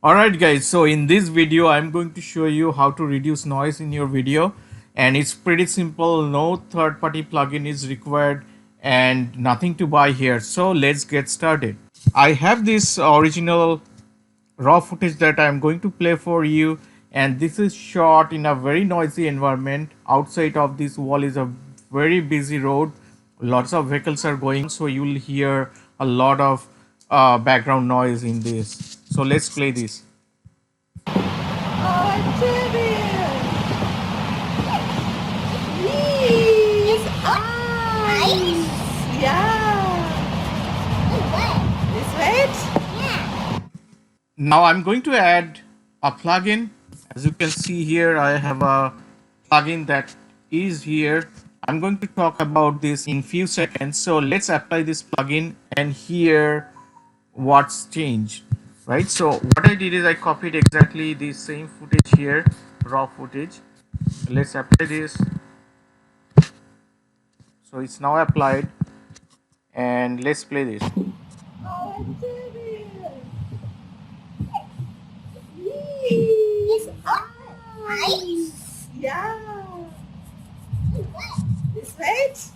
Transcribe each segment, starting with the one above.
Alright guys, so in this video I'm going to show you how to reduce noise in your video, and it's pretty simple. No third-party plugin is required and nothing to buy here. So let's get started. I have this original raw footage that I'm going to play for you, and this is shot in a very noisy environment. Outside of this wall is a very busy road. Lots of vehicles are going, so you'll hear a lot of background noise in this. So let's play this. These eyes. Yeah. This wet? Yeah. Now I'm going to add a plugin. As you can see here, I have a plugin that is here. I'm going to talk about this in few seconds. So let's apply this plugin and hear what's changed, right? So what I did is I copied exactly the same footage here, raw footage. Let's apply this. So it's now applied, and let's play this. These eyes. Yeah. This wet?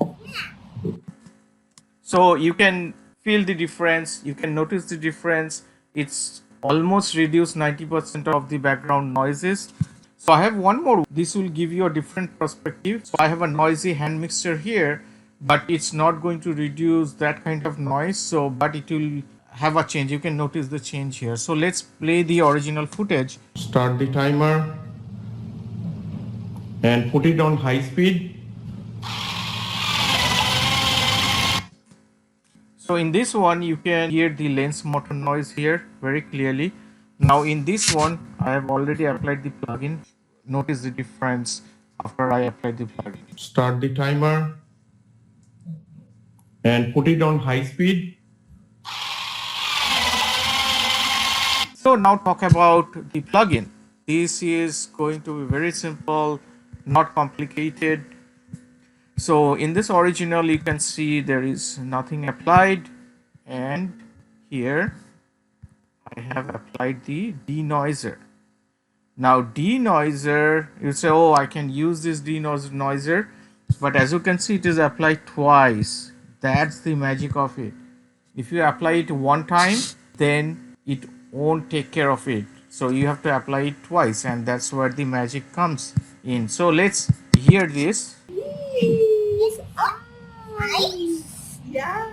So you can feel the difference, you can notice the difference. It's almost reduced 90% of the background noises. So I have one more. This will give you a different perspective. So I have a noisy hand mixer here, but it's not going to reduce that kind of noise. So but it will have a change. You can notice the change here. So let's play the original footage. Start the timer and put it on high speed. So in this one you can hear the lens motor noise here very clearly. Now in this one I have already applied the plugin. Notice the difference after I applied the plugin. Start the timer and put it on high speed. So now talk about the plugin. This is going to be very simple, not complicated. So in this original you can see there is nothing applied, and here I have applied the denoiser. Now denoiser, you say, oh, I can use this denoiser, but as you can see it is applied twice. That's the magic of it. If you apply it one time, then it won't take care of it. So you have to apply it twice, and that's where the magic comes in. So let's hear this. These eyes. Yeah.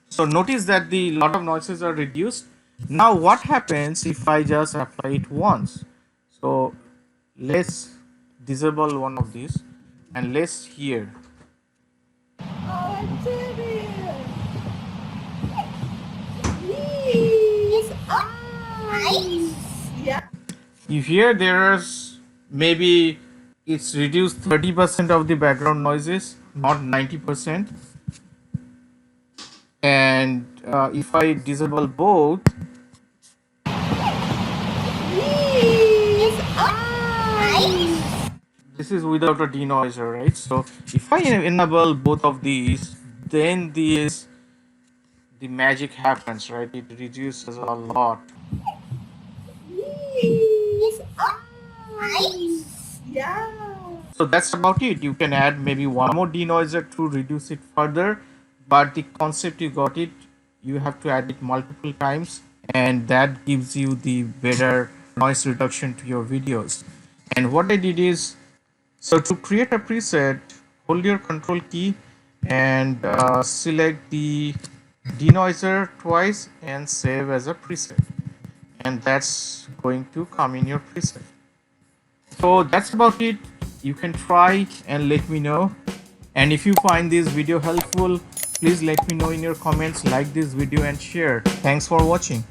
So notice that the lot of noises are reduced. Now what happens if I just apply it once? So let's disable one of these and let's hear. These eyes. Yeah. You hear there's maybe it's reduced 30% of the background noises, not 90%. And if I disable both, These eyes. this is without a denoiser, right? So if I enable both of these, then the magic happens, right? It reduces a lot. These eyes. Yeah. So that's about it. You can add maybe one more denoiser to reduce it further, but the concept you got it. You have to add it multiple times, and that gives you the better noise reduction to your videos. And what I did is, so to create a preset, hold your control key and select the denoiser twice and save as a preset, and that's going to come in your preset. So that's about it. You can try and let me know. And if you find this video helpful, please let me know in your comments, like this video and share. Thanks for watching.